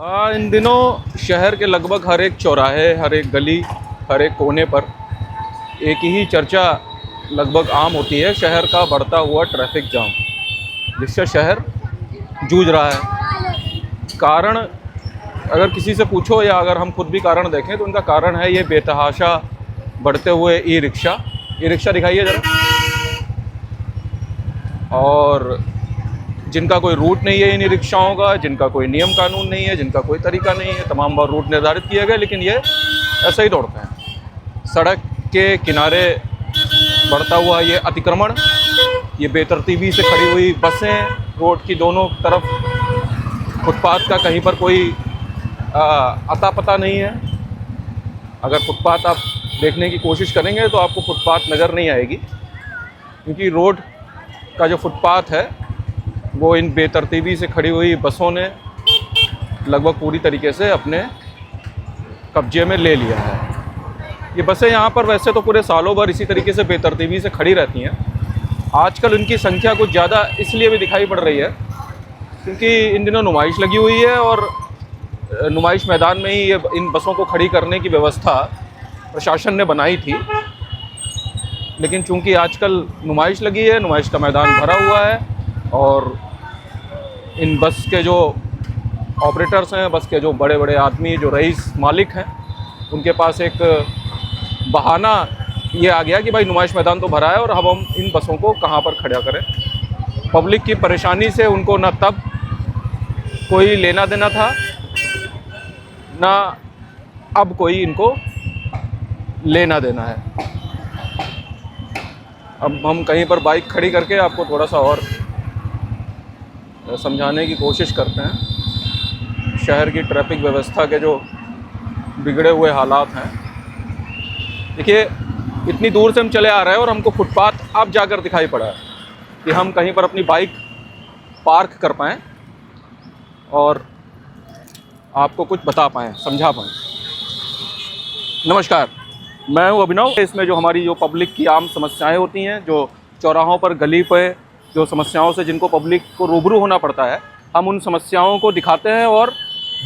इन दिनों शहर के लगभग हर एक चौराहे, हर एक गली, हर एक कोने पर एक ही चर्चा लगभग आम होती है, शहर का बढ़ता हुआ ट्रैफिक जाम, जिससे शहर जूझ रहा है। कारण अगर किसी से पूछो या अगर हम खुद भी कारण देखें तो उनका कारण है ये बेतहाशा बढ़ते हुए ई रिक्शा दिखाइए ज़रा। और जिनका कोई रूट नहीं है इन रिक्शाओं का, जिनका कोई नियम कानून नहीं है, जिनका कोई तरीका नहीं है, तमाम बार रूट निर्धारित किए गए लेकिन ये ऐसे ही दौड़ते हैं। सड़क के किनारे बढ़ता हुआ ये अतिक्रमण, ये बेतरतीबी से खड़ी हुई बसें, रोड की दोनों तरफ फुटपाथ का कहीं पर कोई अता पता नहीं है। अगर फुटपाथ आप देखने की कोशिश करेंगे तो आपको फुटपाथ नज़र नहीं आएगी, क्योंकि रोड का जो फुटपाथ है वो इन बेतरतीबी से खड़ी हुई बसों ने लगभग पूरी तरीके से अपने कब्जे में ले लिया है। ये बसें यहाँ पर वैसे तो पूरे सालों भर इसी तरीके से बेतरतीबी से खड़ी रहती हैं। आजकल इनकी संख्या कुछ ज़्यादा इसलिए भी दिखाई पड़ रही है क्योंकि इन दिनों नुमाइश लगी हुई है और नुमाइश मैदान में ही ये इन बसों को खड़ी करने की व्यवस्था प्रशासन ने बनाई थी। लेकिन चूंकि आजकल नुमाइश लगी है, नुमाइश का मैदान भरा हुआ है और इन बस के जो ऑपरेटर्स हैं, बस के जो बड़े बड़े आदमी, जो रईस मालिक हैं, उनके पास एक बहाना ये आ गया कि भाई नुमाइश मैदान तो भरा है और अब हम इन बसों को कहाँ पर खड़ा करें। पब्लिक की परेशानी से उनको न तब कोई लेना देना था, ना अब कोई इनको लेना देना है। अब हम कहीं पर बाइक खड़ी करके आपको थोड़ा सा और समझाने की कोशिश करते हैं शहर की ट्रैफिक व्यवस्था के जो बिगड़े हुए हालात हैं। देखिए, इतनी दूर से हम चले आ रहे हैं और हमको फुटपाथ अब जाकर दिखाई पड़ा है कि हम कहीं पर अपनी बाइक पार्क कर पाएँ और आपको कुछ बता पाएँ, समझा पाएँ। नमस्कार, मैं हूँ अभिनव। इसमें जो हमारी जो पब्लिक की आम समस्याएं होती हैं, जो चौराहों पर, गली पे जो समस्याओं से जिनको पब्लिक को रूबरू होना पड़ता है, हम उन समस्याओं को दिखाते हैं और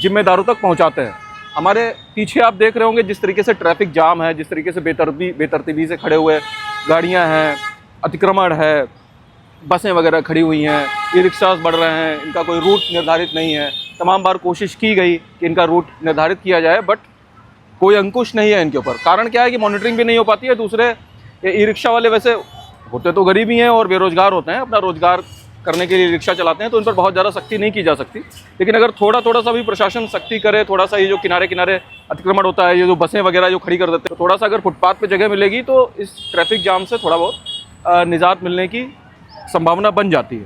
जिम्मेदारों तक पहुंचाते हैं। हमारे पीछे आप देख रहे होंगे जिस तरीके से ट्रैफिक जाम है, जिस तरीके से बेतरतीबी से खड़े हुए गाड़ियाँ हैं, अतिक्रमण है, बसें वगैरह खड़ी हुई हैं, ई रिक्शास बढ़ रहे हैं, इनका कोई रूट निर्धारित नहीं है। तमाम बार कोशिश की गई कि इनका रूट निर्धारित किया जाए, बट कोई अंकुश नहीं है इनके ऊपर। कारण क्या है कि मॉनिटरिंग भी नहीं हो पाती है। दूसरे ई रिक्शा वाले वैसे होते तो गरीब ही हैं और बेरोजगार होते हैं, अपना रोजगार करने के लिए रिक्शा चलाते हैं, तो उन पर बहुत ज़्यादा सख्ती नहीं की जा सकती। लेकिन अगर थोड़ा सा भी प्रशासन सख्ती करे, थोड़ा सा ये जो किनारे किनारे अतिक्रमण होता है, ये जो बसें वगैरह जो खड़ी कर देते हैं, तो थोड़ा सा अगर फुटपाथ पे जगह मिलेगी तो इस ट्रैफिक जाम से थोड़ा बहुत निजात मिलने की संभावना बन जाती है।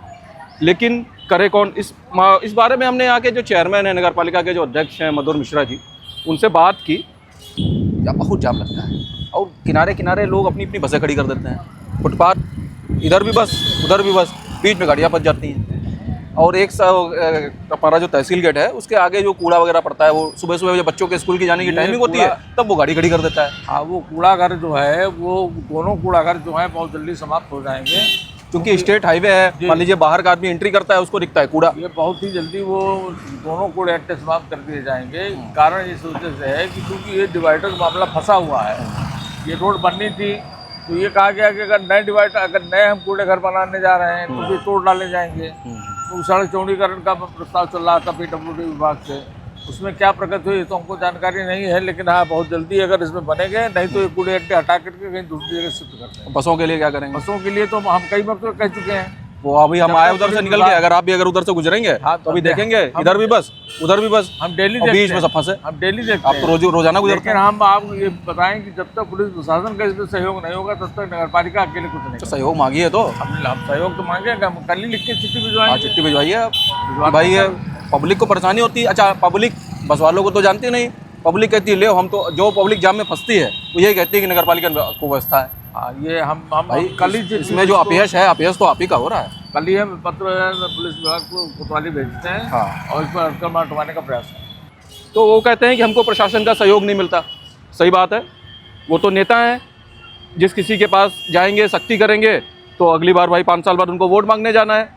लेकिन करे कौन? इस बारे में हमने यहाँ के जो चेयरमैन हैं, नगर पालिका के जो अध्यक्ष हैं मधुर मिश्रा जी, उनसे बात की। बहुत जाम लगता है और किनारे किनारे लोग अपनी अपनी बसें खड़ी कर देते हैं। फुटपाथ इधर भी बस, उधर भी बस, बीच में गाड़ियाँ फंस जाती हैं। और एक हमारा जो तहसील गेट है उसके आगे जो कूड़ा वगैरह पड़ता है, वो सुबह सुबह जब बच्चों के स्कूल की जाने की टाइमिंग होती है तब वो गाड़ी खड़ी कर देता है। हाँ, वो कूड़ाघर जो है, वो दोनों कूड़ाघर जो है बहुत जल्दी समाप्त हो जाएंगे, क्योंकि स्टेट हाईवे है। मान लीजिए बाहर का आदमी एंट्री करता है, उसको दिखता है कूड़ा। ये बहुत ही जल्दी वो दोनों कूड़े अड्डे समाप्त कर दिए जाएंगे। कारण इस वजह से है कि क्योंकि ये डिवाइडर का मामला फंसा हुआ है। ये रोड बननी थी तो ये कहा गया कि अगर नए हम कूड़े घर बनाने जा रहे हैं तो भी तोड़ डाले जाएंगे। तो सड़क चौड़ीकरण का प्रस्ताव चल रहा था PWD विभाग से, उसमें क्या प्रगति हुई तो हमको जानकारी नहीं है। लेकिन हाँ, बहुत जल्दी अगर इसमें बनेंगे, नहीं तो ये कूड़े अड्डे हटा करके कहीं दूसरी जगह शिफ्ट करते हैं। बसों के लिए क्या करेंगे? बसों के लिए तो हम कई बार तो कह चुके हैं, वो अभी हम आए उधर से निकल के, अगर आप भी अगर उधर से गुजरेंगे तो अभी देखेंगे इधर भी बस, उधर भी बस, हम डेली बीच में सब फंसे। हम डेली देखते आप तो रोजाना गुजरते हैं। लेकिन हम आपको ये बताएं कि जब तक पुलिस प्रशासन का इसमें सहयोग नहीं होगा तब तक नगर पालिका अकेले कुछ नहीं। तो सहयोग मांगिए तो हम सहयोग तो मांगेंगे, हम कल ही लिख के चिट्ठी भिजवाएंगे। चिट्ठी भिजवाइए आप भाई, पब्लिक को परेशानी होती है। अच्छा, पब्लिक बस वालों को तो जानती नहीं, पब्लिक कहती है ले, हम तो जो पब्लिक जाम में फंसती है वो यही कहती है कि नगर पालिका को व्यवस्था है। हाँ, ये हम भाई कल ही इसमें जो अपयश है, अपयश तो आप ही का हो रहा है। कल ही हम पत्र पुलिस विभाग को कोतवाली भेजते हैं। हाँ। और इस पर अटकल हटवाने का प्रयास है। तो वो कहते हैं कि हमको प्रशासन का सहयोग नहीं मिलता। सही बात है, वो तो नेता हैं, जिस किसी के पास जाएंगे, सख्ती करेंगे तो अगली बार भाई 5 साल बाद उनको वोट मांगने जाना है।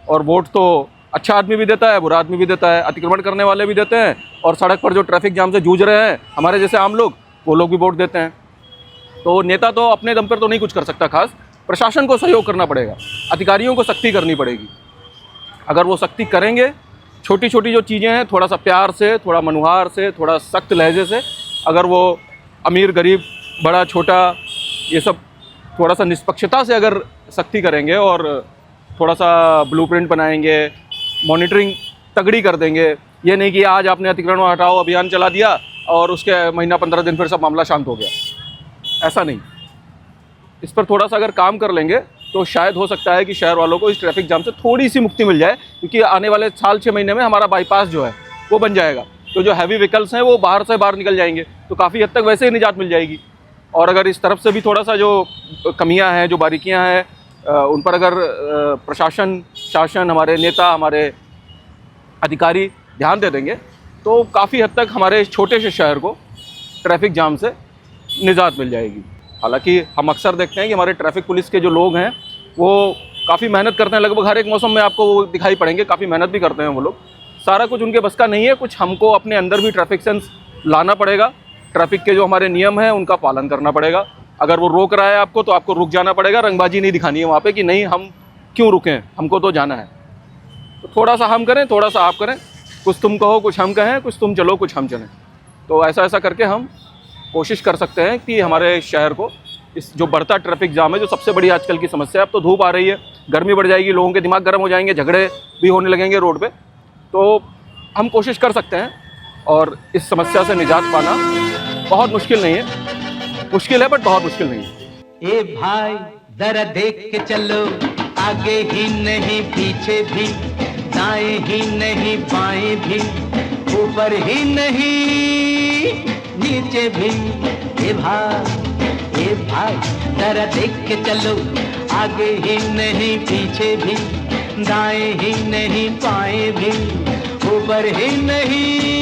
और वोट तो अच्छा आदमी भी देता है, बुरा आदमी भी देता है, अतिक्रमण करने वाले भी देते हैं, और सड़क पर जो ट्रैफिक जाम से जूझ रहे हैं हमारे जैसे आम लोग, वो लोग भी वोट देते हैं। तो नेता तो अपने दम पर तो नहीं कुछ कर सकता, खास प्रशासन को सहयोग करना पड़ेगा, अधिकारियों को सख्ती करनी पड़ेगी। अगर वो सख्ती करेंगे, छोटी छोटी जो चीज़ें हैं थोड़ा सा प्यार से, थोड़ा मनुहार से, थोड़ा सख्त लहजे से, अगर वो अमीर गरीब बड़ा छोटा ये सब थोड़ा सा निष्पक्षता से अगर सख्ती करेंगे और थोड़ा सा ब्लूप्रिंट बनाएंगे, मॉनिटरिंग तगड़ी कर देंगे, ये नहीं कि आज आपने अतिक्रमण हटाओ अभियान चला दिया और उसके महीना 15 दिन फिर सब मामला शांत हो गया, ऐसा नहीं। इस पर थोड़ा सा अगर काम कर लेंगे तो शायद हो सकता है कि शहर वालों को इस ट्रैफिक जाम से थोड़ी सी मुक्ति मिल जाए, क्योंकि आने वाले साल 6 महीने में हमारा बाईपास जो है वो बन जाएगा, तो जो हैवी व्हीकल्स हैं वो बाहर से बाहर निकल जाएंगे, तो काफ़ी हद तक वैसे ही निजात मिल जाएगी। और अगर इस तरफ से भी थोड़ा सा जो कमियां हैं, जो बारीकियां हैं, उन पर अगर प्रशासन, शासन, हमारे नेता, हमारे अधिकारी ध्यान दे देंगे तो काफ़ी हद तक हमारे छोटे से शहर को ट्रैफिक जाम से निजात मिल जाएगी। हालांकि हम अक्सर देखते हैं कि हमारे ट्रैफिक पुलिस के जो लोग हैं वो काफ़ी मेहनत करते हैं, लगभग हर एक मौसम में आपको वो दिखाई पड़ेंगे, काफ़ी मेहनत भी करते हैं वो लोग। सारा कुछ उनके बस का नहीं है, कुछ हमको अपने अंदर भी ट्रैफिक सेंस लाना पड़ेगा, ट्रैफिक के जो हमारे नियम हैं उनका पालन करना पड़ेगा। अगर वो रोक रहा है आपको तो आपको रुक जाना पड़ेगा, रंगबाजी नहीं दिखानी है वहाँ पे कि नहीं हम क्यों रुकें, हमको तो जाना है। तो थोड़ा सा हम करें, थोड़ा सा आप करें, कुछ तुम कहो कुछ हम कहें, कुछ तुम चलो कुछ हम चलें। तो ऐसा ऐसा करके हम कोशिश कर सकते हैं कि हमारे शहर को इस जो बढ़ता ट्रैफिक जाम है, जो सबसे बड़ी आजकल की समस्या है, अब तो धूप आ रही है, गर्मी बढ़ जाएगी, लोगों के दिमाग गर्म हो जाएंगे, झगड़े भी होने लगेंगे रोड पे, तो हम कोशिश कर सकते हैं। और इस समस्या से निजात पाना बहुत मुश्किल नहीं है, मुश्किल है बट बहुत मुश्किल नहीं है। ए भाई जरा देख के चलो, आगे ही नहीं पीछे भी, दाएं ही नहीं बाएं भी, ऊपर ही नहीं नीचे भी। ए भाई जरा देख के चलो, आगे ही नहीं पीछे भी, दाएं ही नहीं बाएं भी, ऊपर ही नहीं